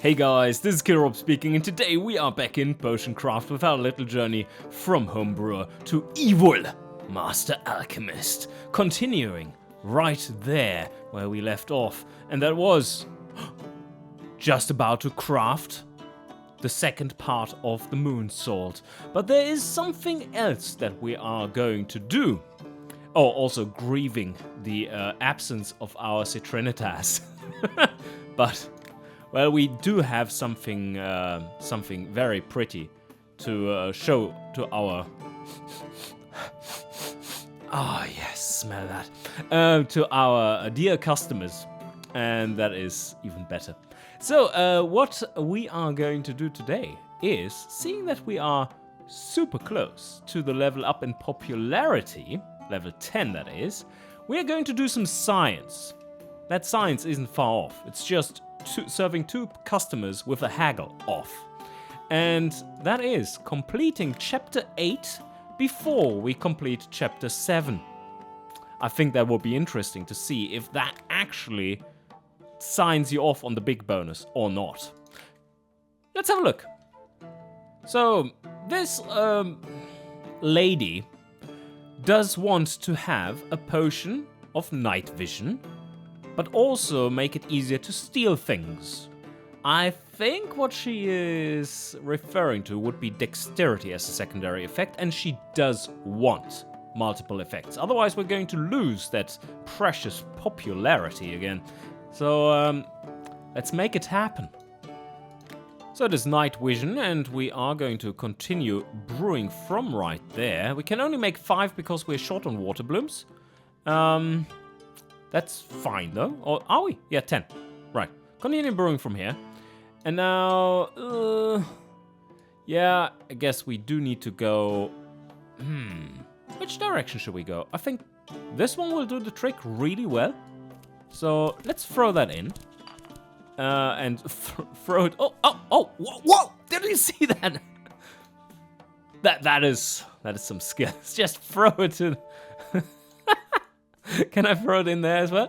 Hey guys, this is Kirob speaking, and today we are back in Potion Craft with our little journey from homebrewer to evil Master Alchemist. Continuing right there where we left off, and that was just about to craft the second part of the moon salt. But there is something else that we are going to do. Oh, also grieving the absence of our Citrinitas. But, well, we do have something very pretty to show to our... Ah, yes, smell that. To our dear customers. And that is even better. So, what we are going to do today is, seeing that we are super close to the level up in popularity, level 10 that is, we are going to do some science. That science isn't far off. It's just serving 2 customers with a haggle off. And that is completing chapter 8 before we complete chapter 7. I think that will be interesting to see if that actually signs you off on the big bonus or not. Let's have a look. So, this lady does want to have a potion of night vision, but also make it easier to steal things. I think what she is referring to would be dexterity as a secondary effect, and she does want multiple effects. Otherwise, we're going to lose that precious popularity again. So, let's make it happen. So it is night vision, and we are going to continue brewing from right there. We can only make 5 because we're short on water blooms. That's fine though. Or are we? Yeah, 10. Right. Continue brewing from here. And now, yeah, I guess we do need to go... Which direction should we go? I think this one will do the trick really well. So let's throw that in. And throw it... Oh, whoa! Did you see that? That is some skills. Just throw it in. Can I throw it in there as well?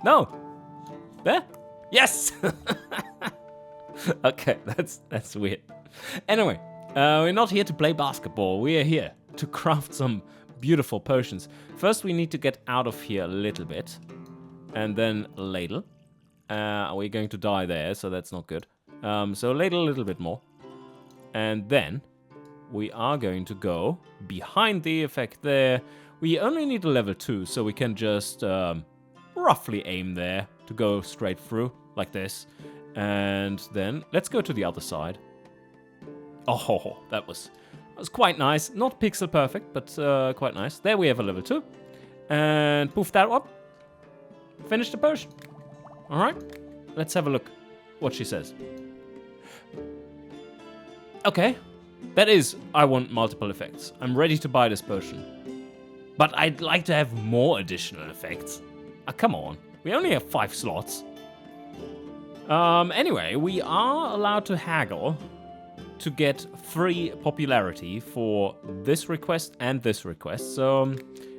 No. There? Yes! Okay, that's weird. Anyway, we're not here to play basketball. We are here to craft some beautiful potions. First, we need to get out of here a little bit. And then ladle. We're going to die there, so that's not good. So ladle a little bit more. And then we are going to go behind the effect there. We only need a level 2, so we can just roughly aim there to go straight through, like this. And then let's go to the other side. Oh, that was quite nice. Not pixel perfect, but quite nice. There we have a level 2. And poof that up. Finish the potion. Alright, let's have a look what she says. Okay, that is, I want multiple effects. I'm ready to buy this potion. But I'd like to have more additional effects. Come on, we only have 5 slots. Anyway, we are allowed to haggle to get free popularity for this request and this request. So,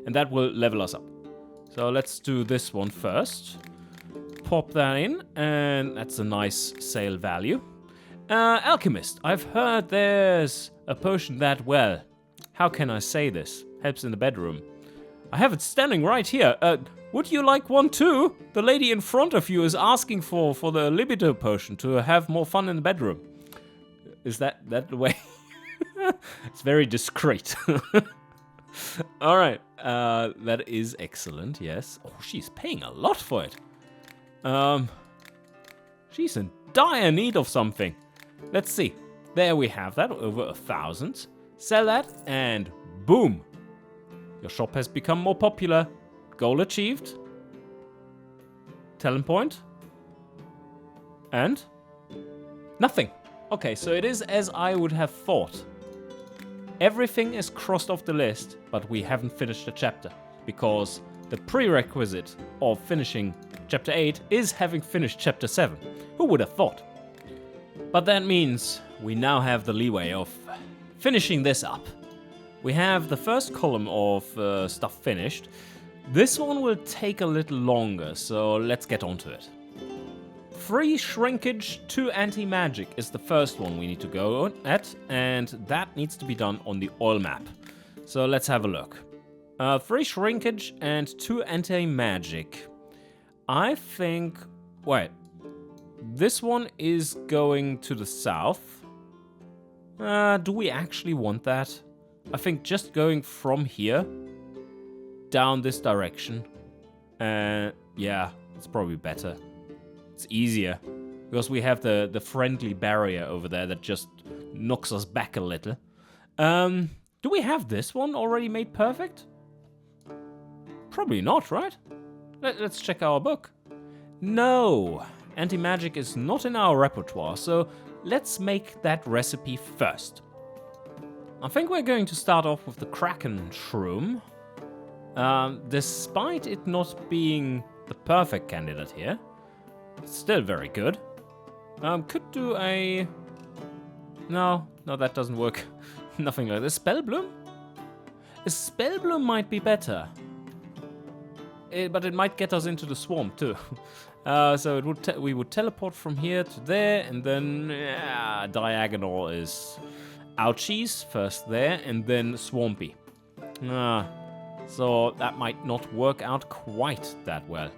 and that will level us up. So let's do this one first. Pop that in, and that's a nice sale value. Alchemist, I've heard there's a potion that, well, how can I say this? Helps in the bedroom. I have it standing right here. Would you like one too? The lady in front of you is asking for the libido potion to have more fun in the bedroom. Is that the way? It's very discreet. All right, that is excellent, yes. Oh, she's paying a lot for it. She's in dire need of something. Let's see. There we have that, over 1,000. Sell that, and boom. Your shop has become more popular. Goal achieved. Talent point. And nothing. Okay, so it is as I would have thought. Everything is crossed off the list, but we haven't finished the chapter, because the prerequisite of finishing chapter 8 is having finished chapter 7. Who would have thought? But that means we now have the leeway of finishing this up. We have the first column of stuff finished. This one will take a little longer, so let's get onto it. 3 shrinkage, 2 anti-magic is the first one we need to go at, and that needs to be done on the oil map. So let's have a look. 3 shrinkage and 2 anti-magic. I think... Wait. This one is going to the south. Do we actually want that? I think just going from here down this direction. Yeah, it's probably better. It's easier. Because we have the friendly barrier over there that just knocks us back a little. Do we have this one already made perfect? Probably not, right? Let's check our book. No, anti-magic is not in our repertoire, so let's make that recipe first. I think we're going to start off with the Kraken Shroom. Despite it not being the perfect candidate here, it's still very good. Could do a... No, that doesn't work. Nothing like this. Spell Bloom? A Spell Bloom might be better. But it might get us into the swamp too. So it would we would teleport from here to there, and then diagonal is ouchies first there, and then swampy. So that might not work out quite that well.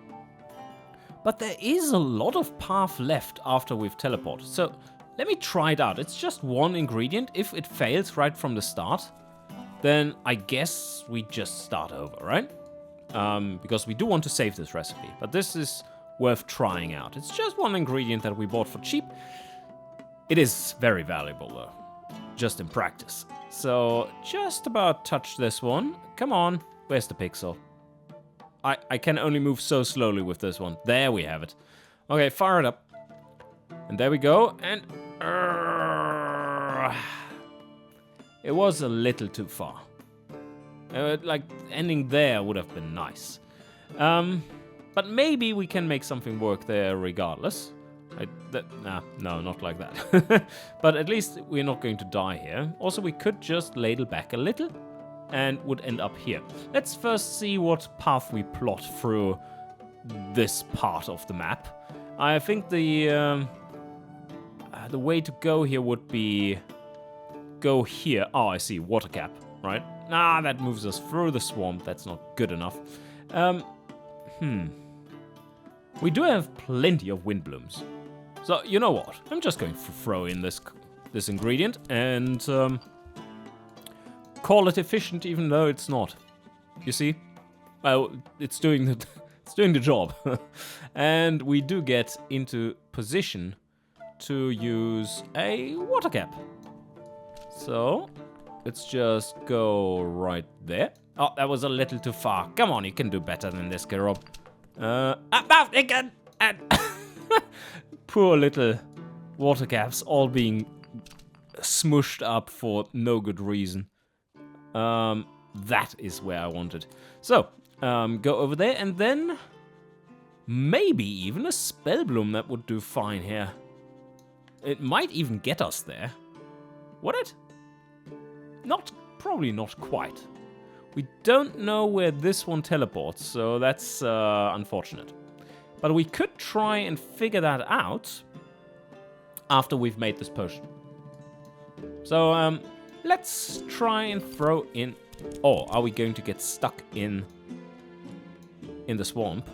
But there is a lot of path left after we've teleported. So let me try it out. It's just one ingredient. If it fails right from the start, then I guess we just start over, right? Because we do want to save this recipe. But this is worth trying out. It's just one ingredient that we bought for cheap. It is very valuable though, just in practice. So just about touch this one. Come on, where's the pixel? I can only move so slowly with this one. There we have it. Okay, fire it up. And there we go. And it was a little too far. Like ending there would have been nice. But maybe we can make something work there regardless. No, not like that. But at least we're not going to die here. Also, we could just ladle back a little and would end up here. Let's first see what path we plot through this part of the map. I think the way to go here would be go here. Oh, I see, water cap, right? That moves us through the swamp. That's not good enough. We do have plenty of wind blooms. So, you know what? I'm just going to throw in this ingredient and call it efficient even though it's not. You see? Well, it's doing the job. And we do get into position to use a water cap. So, let's just go right there. Oh, that was a little too far. Come on, you can do better than this, Kirob. Again! Poor little water caps, all being smushed up for no good reason. That is where I wanted. So, go over there, and then maybe even a spell bloom that would do fine here. It might even get us there. Would it? Probably not quite. We don't know where this one teleports, so that's unfortunate. But we could try and figure that out after we've made this potion. So let's try and throw in... Oh, are we going to get stuck in the swamp?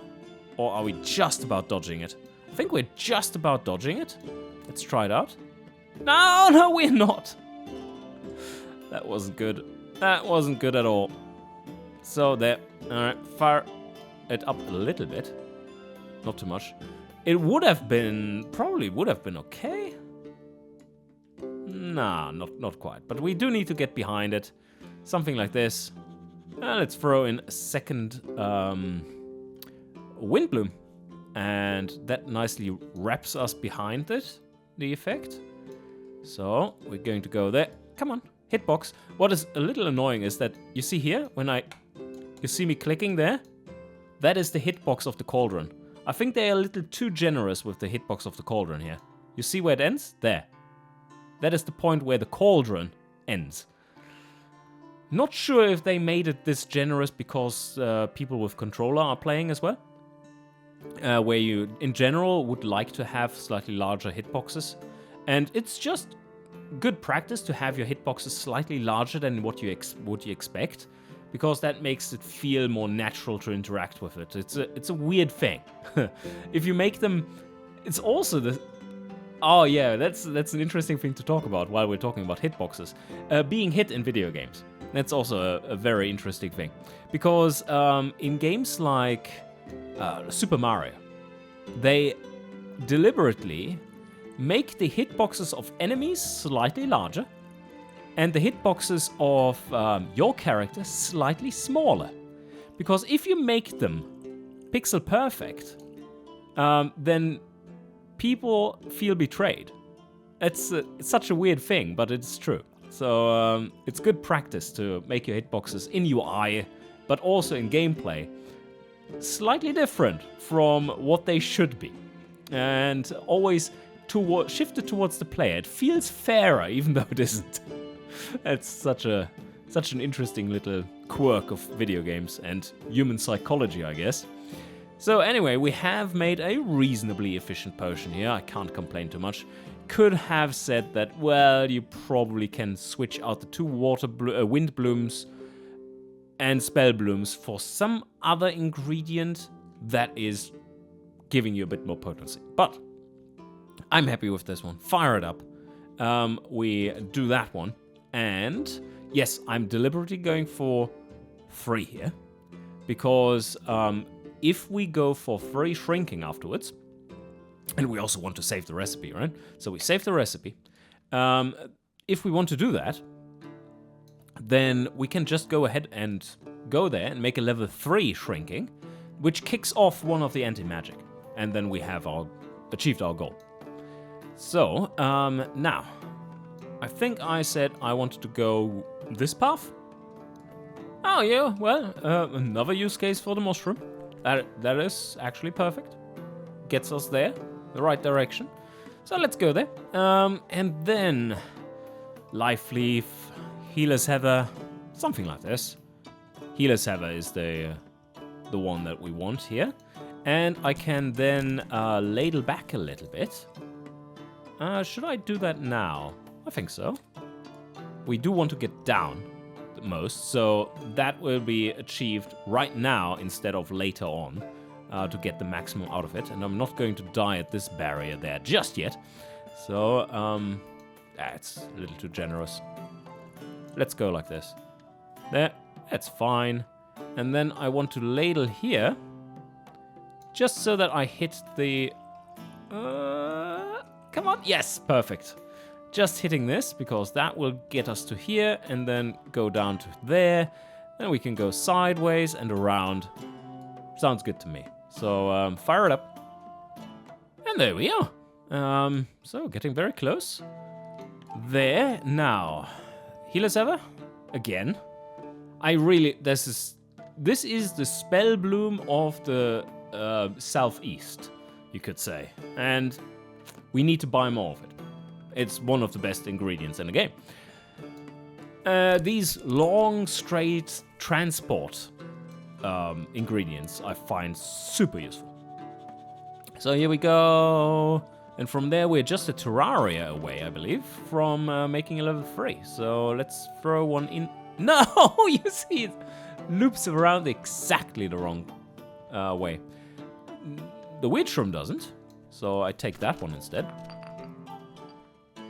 Or are we just about dodging it? I think we're just about dodging it. Let's try it out. No, we're not. That wasn't good. That wasn't good at all. So there. Alright, fire it up a little bit. Not too much. It would have been... Probably would have been okay. Nah, not quite. But we do need to get behind it. Something like this. Let's throw in a second wind bloom. And that nicely wraps us behind it. The effect. So, we're going to go there. Come on. Hitbox. What is a little annoying is that, you see here, you see me clicking there? That is the hitbox of the cauldron. I think they are a little too generous with the hitbox of the cauldron here. You see where it ends? There. That is the point where the cauldron ends. Not sure if they made it this generous because people with controller are playing as well. where you, in general, would like to have slightly larger hitboxes. And it's just good practice to have your hitboxes slightly larger than what you expect, because that makes it feel more natural to interact with it. It's a weird thing. If you make them, it's also the... Oh yeah, that's an interesting thing to talk about while we're talking about hitboxes. Being hit in video games. That's also a very interesting thing. Because in games like Super Mario, they deliberately make the hitboxes of enemies slightly larger and the hitboxes of your character slightly smaller. Because if you make them pixel perfect, then people feel betrayed. It's such a weird thing, but it's true. So it's good practice to make your hitboxes in UI, but also in gameplay, slightly different from what they should be. And always shifted towards the player. It feels fairer, even though it isn't. It's such an interesting little quirk of video games and human psychology, I guess. So anyway, we have made a reasonably efficient potion here. I can't complain too much. Could have said that, well, you probably can switch out the two wind blooms and spell blooms for some other ingredient that is giving you a bit more potency. But I'm happy with this one. Fire it up. We do that one. And yes, I'm deliberately going for 3 here, because if we go for 3 shrinking afterwards, and we also want to save the recipe, right? So we save the recipe. If we want to do that, then we can just go ahead and go there and make a level 3 shrinking, which kicks off one of the anti-magic. And then we have achieved our goal. So, now, I think I said I wanted to go this path. Oh yeah, well, another use case for the mushroom. That is actually perfect. Gets us there, the right direction. So let's go there. And then Life Leaf, Healer's Heather, something like this. Healer's Heather is the one that we want here. And I can then ladle back a little bit. Should I do that now? I think so. We do want to get down the most, so that will be achieved right now instead of later on to get the maximum out of it. And I'm not going to die at this barrier there just yet. So, that's a little too generous. Let's go like this. There, that's fine. And then I want to ladle here, just so that I hit the... come on, yes, perfect. Just hitting this, because that will get us to here, and then go down to there. Then we can go sideways and around. Sounds good to me. So, fire it up. And there we are. So, getting very close. There, now. Healer's Ever, again. This is the spell bloom of the southeast, you could say. And we need to buy more of it. It's one of the best ingredients in the game. These long, straight transport ingredients I find super useful. So here we go. And from there, we're just a Terraria away, I believe, from making a level 3. So let's throw one in. No, you see it loops around exactly the wrong way. The Witch Room doesn't, so I take that one instead.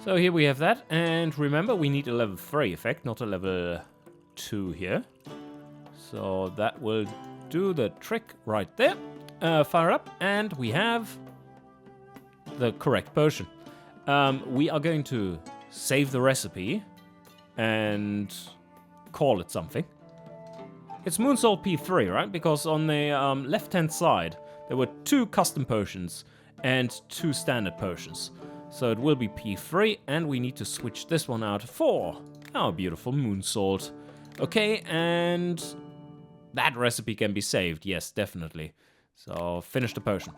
So here we have that, and remember, we need a level 3 effect, not a level 2 here. So that will do the trick right there. Fire up, and we have the correct potion. We are going to save the recipe and call it something. It's Moonsalt P3, right? Because on the left-hand side, there were 2 custom potions and 2 standard potions. So it will be P3, and we need to switch this one out for our beautiful Moonsalt. Okay, and that recipe can be saved. Yes, definitely. So finish the potion.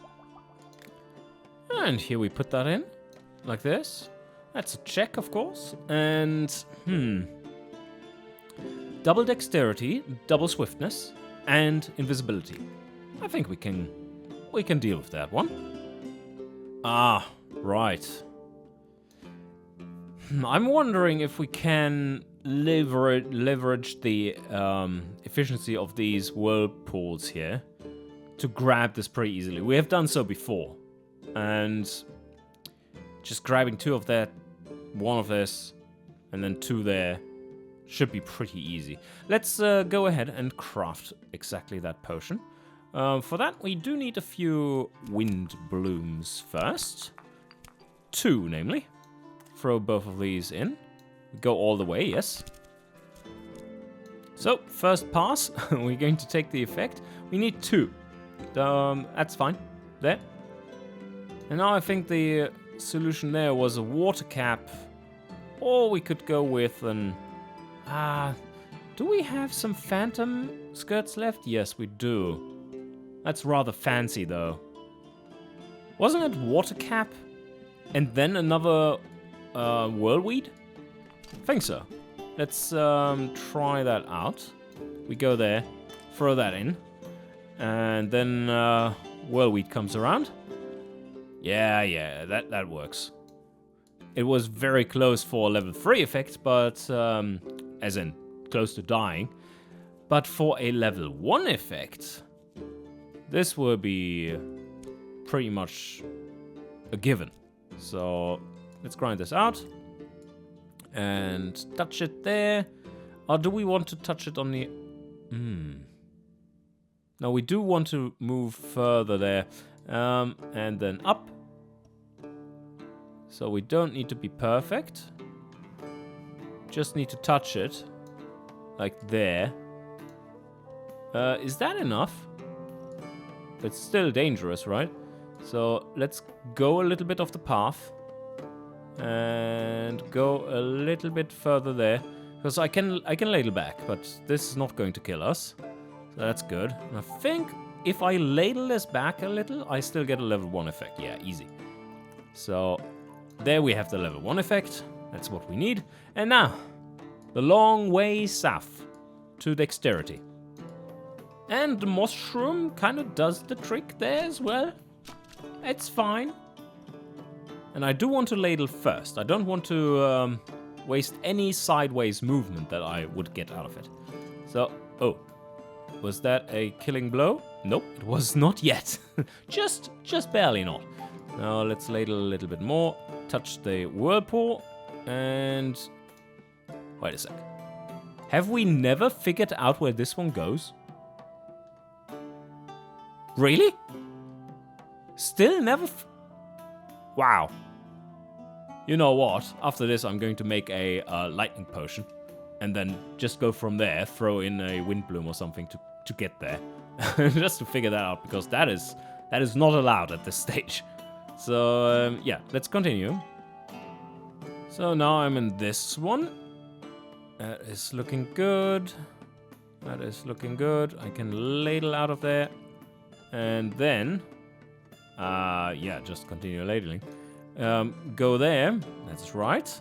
And here we put that in, like this. That's a check, of course. And, double dexterity, double swiftness, and invisibility. I think we can we can deal with that one. Ah, right. I'm wondering if we can leverage the efficiency of these whirlpools here to grab this pretty easily. We have done so before. And just grabbing 2 of that, 1 of this, and then 2 there should be pretty easy. Let's go ahead and craft exactly that potion. For that, we do need a few wind blooms first. 2, namely. Throw both of these in. Go all the way, yes. So, first pass, we're going to take the effect. We need 2. That's fine. There. And now I think the solution there was a water cap. Or we could go with an... do we have some phantom skirts left? Yes, we do. That's rather fancy, though. Wasn't it water cap? And then another whirlweed? I think so. Let's try that out. We go there, throw that in, and then whirlweed comes around. Yeah, that works. It was very close for a level 3 effect, but as in close to dying. But for a level 1 effect, this will be pretty much a given. So let's grind this out and touch it there. Or do we want to touch it on the... No, we do want to move further there. And then up. So we don't need to be perfect. Just need to touch it. Like there. Is that enough? It's still dangerous, right? So let's go a little bit off the path. And go a little bit further there. Because I can ladle back, but this is not going to kill us. So that's good. And I think if I ladle this back a little, I still get a level 1 effect. Yeah, easy. So there we have the level 1 effect. That's what we need. And now, the long way south to dexterity. And the mushroom kind of does the trick there as well. It's fine. And I do want to ladle first. I don't want to waste any sideways movement that I would get out of it. So, oh. Was that a killing blow? Nope, it was not yet. just barely not. Now let's ladle a little bit more. Touch the whirlpool. And... wait a sec. Have we never figured out where this one goes? Really? Still never... wow. You know what? After this, I'm going to make a lightning potion. And then just go from there, throw in a wind bloom or something to get there. Just to figure that out, because that is not allowed at this stage. So, yeah, let's continue. So now I'm in this one. That is looking good. That is looking good. I can ladle out of there. And then, yeah, just continue ladling. Go there. That's right.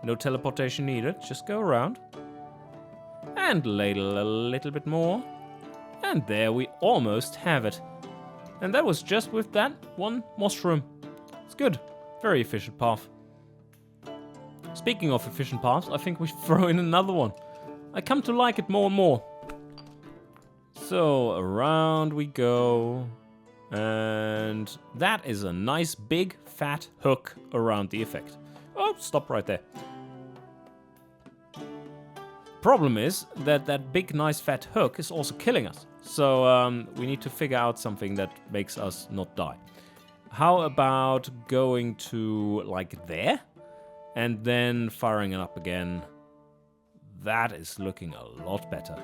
No teleportation needed. Just go around. And ladle a little bit more. And there we almost have it. And that was just with that one mushroom. It's good. Very efficient path. Speaking of efficient paths, I think we should throw in another one. I come to like it more and more. So around we go. And that is a nice big fat hook around the effect. Oh, stop right there. Problem is that that big nice fat hook is also killing us. So we need to figure out something that makes us not die. How about going to like there and then firing it up again? That is looking a lot better.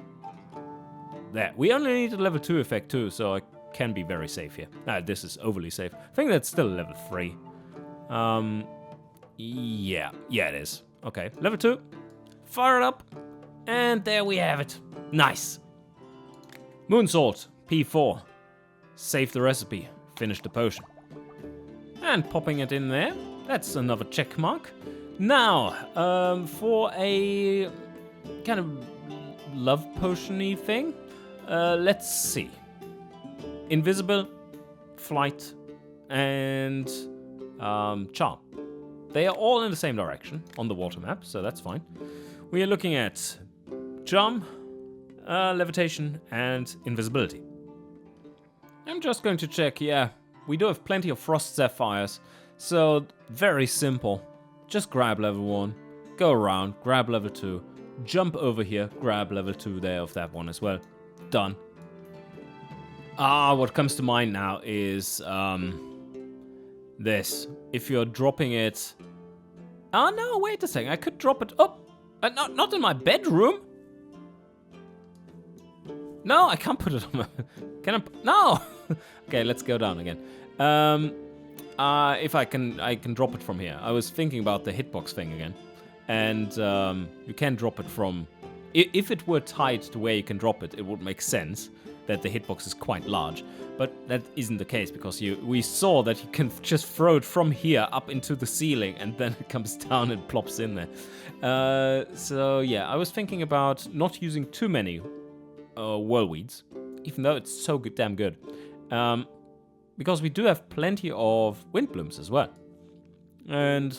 There. We only need a level 2 effect too, so I can be very safe here. This is overly safe. I think that's still level 3. Yeah, it is. Okay, level 2. Fire it up. And there we have it. Nice. Moonsword, P4. Save the recipe. Finish the potion. And popping it in there. That's another check mark. Now, for a kind of love potion-y thing, let's see. Invisible, flight, and charm. They are all in the same direction on the water map, so that's fine. We are looking at charm, levitation, and invisibility. I'm just going to check, yeah, we do have plenty of frost sapphires, so very simple. Just grab level 1, go around, grab level 2, jump over here, grab level 2 there of that one as well. Done. What comes to mind now is this. If you're dropping it... Oh, no, wait a second. I could drop it... Oh, not in my bedroom. No, I can't put it on my... Can I... No! Okay, let's go down again. If I can drop it from here. I was thinking about the hitbox thing again. And you can drop it from... If it were tied to where you can drop it, it would make sense that the hitbox is quite large. But that isn't the case, because we saw that you can just throw it from here up into the ceiling, and then it comes down and plops in there. So yeah, I was thinking about not using too many whirlweeds, even though it's so damn good. Because we do have plenty of wind blooms as well. And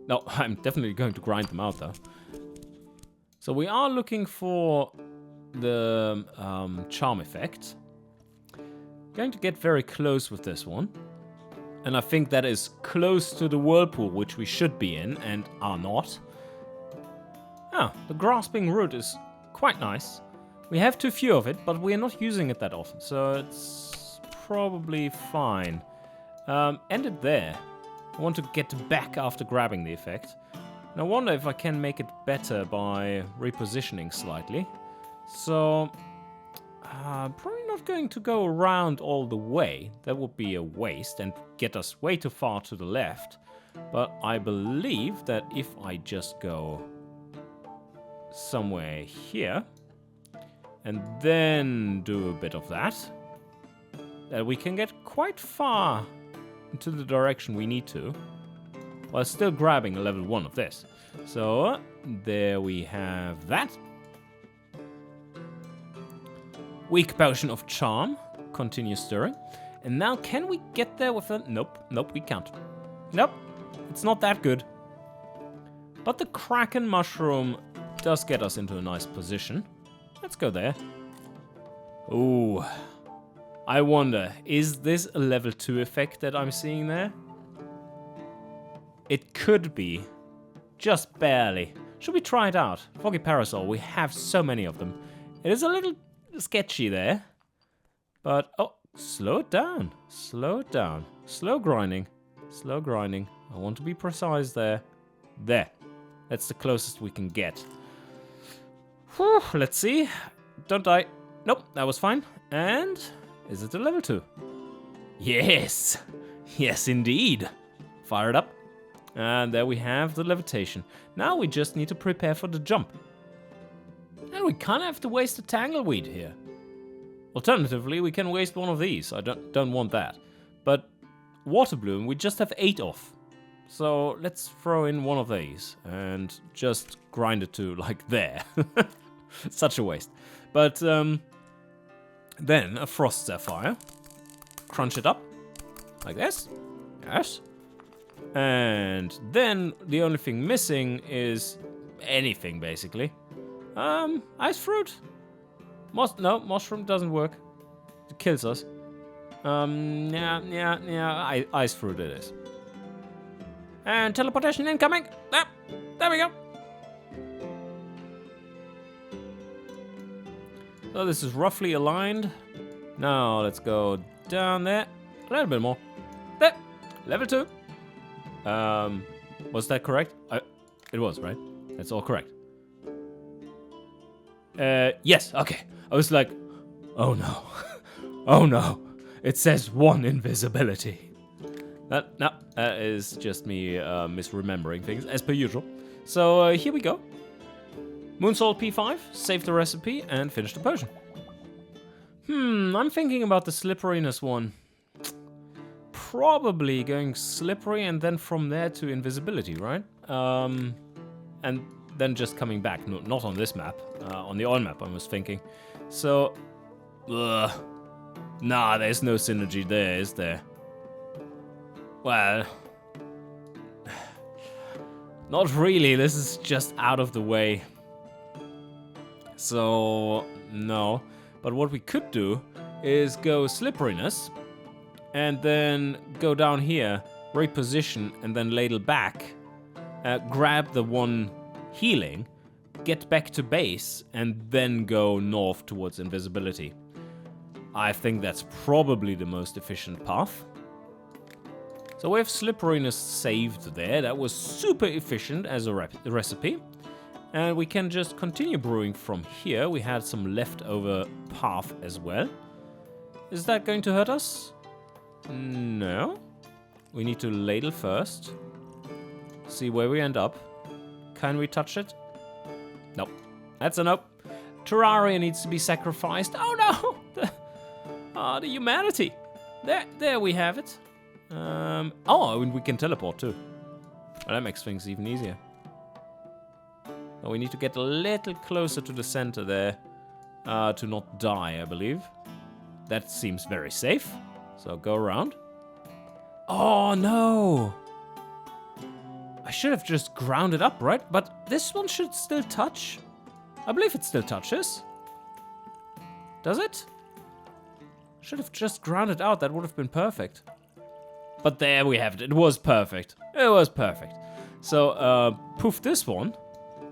no, I'm definitely going to grind them out though. So we are looking for the charm effect. Going to get very close with this one. And I think that is close to the whirlpool, which we should be in and are not. Ah, the grasping root is quite nice. We have too few of it, but we are not using it that often, so it's probably fine. End it there. I want to get back after grabbing the effect. And I wonder if I can make it better by repositioning slightly. So, probably not going to go around all the way. That would be a waste and get us way too far to the left. But I believe that if I just go somewhere here, and then do a bit of that, we can get quite far into the direction we need to, while still grabbing a level 1 of this. So, there we have that. Weak potion of charm. Continue stirring. And now, can we get there with a... Nope, we can't. Nope, it's not that good. But the Kraken mushroom does get us into a nice position. Let's go there. Ooh. I wonder, is this a level 2 effect that I'm seeing there? It could be. Just barely. Should we try it out? Foggy Parasol, we have so many of them. It is a little sketchy there. But, oh, slow it down. Slow it down. Slow grinding. Slow grinding. I want to be precise there. There. That's the closest we can get. Whew, let's see. Don't die. Nope, that was fine. And is it a level 2? Yes. Yes, indeed. Fire it up. And there we have the levitation. Now we just need to prepare for the jump. And we kind of have to waste a tangleweed here. Alternatively, we can waste one of these. I don't want that. But water bloom, we just have 8 of. So let's throw in one of these and just grind it to like there. Such a waste. But then a frost sapphire. Crunch it up like this. Yes. And then the only thing missing is anything basically. Ice fruit. No, mushroom doesn't work. It kills us. Yeah. Ice fruit it is. And teleportation incoming. There we go. So this is roughly aligned. Now let's go down there. A little bit more. There. Level 2. Was that correct? It was, right? That's all correct. Yes, okay. I was like, oh no. Oh no. It says 1 invisibility. That is just me misremembering things, as per usual. So here we go. Moonsalt P5, save the recipe, and finish the potion. I'm thinking about the slipperiness one. Probably going slippery and then from there to invisibility, right? And then just coming back. No, not on this map. On the oil map, I was thinking. So, Nah, there's no synergy there, is there? Well, not really. This is just out of the way. So, no. But what we could do is go slipperiness and then go down here, reposition, and then ladle back, grab the one healing, get back to base, and then go north towards invisibility. I think that's probably the most efficient path. So we have slipperiness saved there. That was super efficient as a recipe. And we can just continue brewing from here. We had some leftover path as well. Is that going to hurt us? No. We need to ladle first. See where we end up. Can we touch it? Nope. That's a nope. Terraria needs to be sacrificed. Oh no! The humanity. There we have it. Oh, and we can teleport too. Well, that makes things even easier. Now we need to get a little closer to the center there to not die, I believe. That seems very safe. So go around. Oh no! I should have just ground it up, right? But this one should still touch. I believe it still touches. Does it? Should have just ground it out. That would have been perfect. But there we have it. It was perfect. It was perfect. So, poof this one.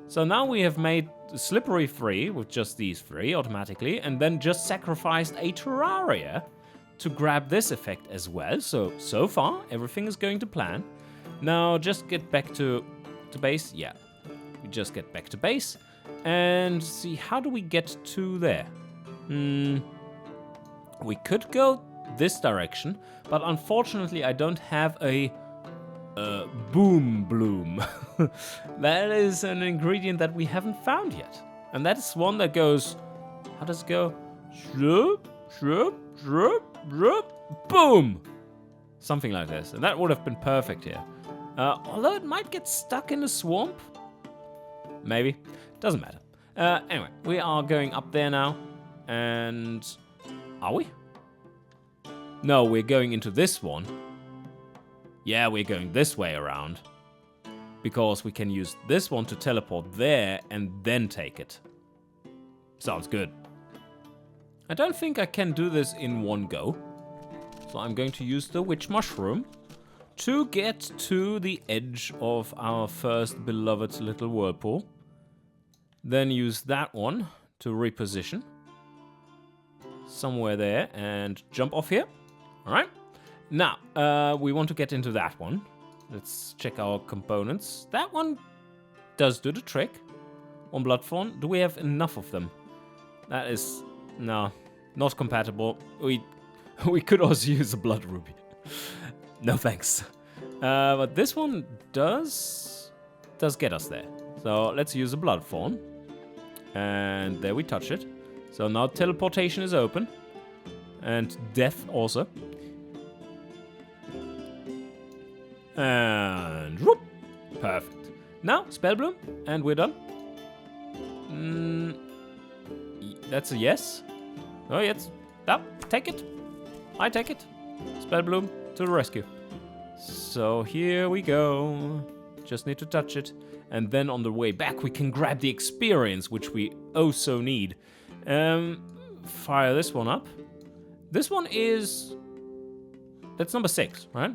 So now we have made Slippery free with just these three automatically, and then just sacrificed a Terraria to grab this effect as well. So far, everything is going to plan. Now, just get back to base. Yeah, we just get back to base. And see, how do we get to there? We could go this direction, but unfortunately I don't have a boom bloom. That is an ingredient that we haven't found yet. And that's one that goes, how does it go? Shroop, shroop, shroop, shroop, boom! Something like this. And that would have been perfect here. Although it might get stuck in the swamp. Maybe. Doesn't matter. Anyway, we are going up there now. And are we? No, we're going into this one. Yeah, we're going this way around. Because we can use this one to teleport there and then take it. Sounds good. I don't think I can do this in one go. So I'm going to use the witch mushroom to get to the edge of our first beloved little whirlpool. Then use that one to reposition. Somewhere there and jump off here. Alright. Now, we want to get into that one. Let's check our components. That one does do the trick. On Bloodthorn, do we have enough of them? That is, no, not compatible. We could also use a Blood Ruby. No thanks. But this one does get us there. So let's use a Bloodthorn. And there we touch it. So now teleportation is open. And death also. And whoop, perfect. Now spell bloom, and we're done. That's a yes. Oh yes, take it. I take it. Spell bloom to the rescue. So here we go. Just need to touch it, and then on the way back we can grab the experience, which we oh so need. Fire this one up. This one is. That's number 6, right?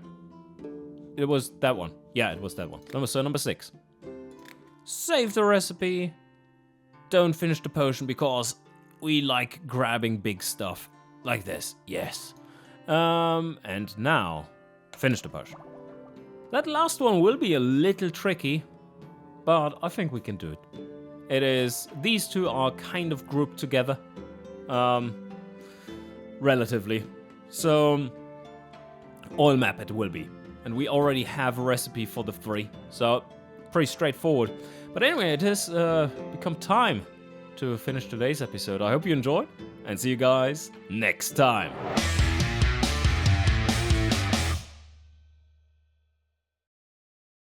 It was that one. Yeah, it was that one. Number 6. Save the recipe. Don't finish the potion because we like grabbing big stuff like this. Yes. And now, finish the potion. That last one will be a little tricky, but I think we can do it. It is, these two are kind of grouped together. Relatively. So, oil map it will be. And we already have a recipe for the 3, so pretty straightforward. But anyway, it has become time to finish today's episode. I hope you enjoyed, and see you guys next time.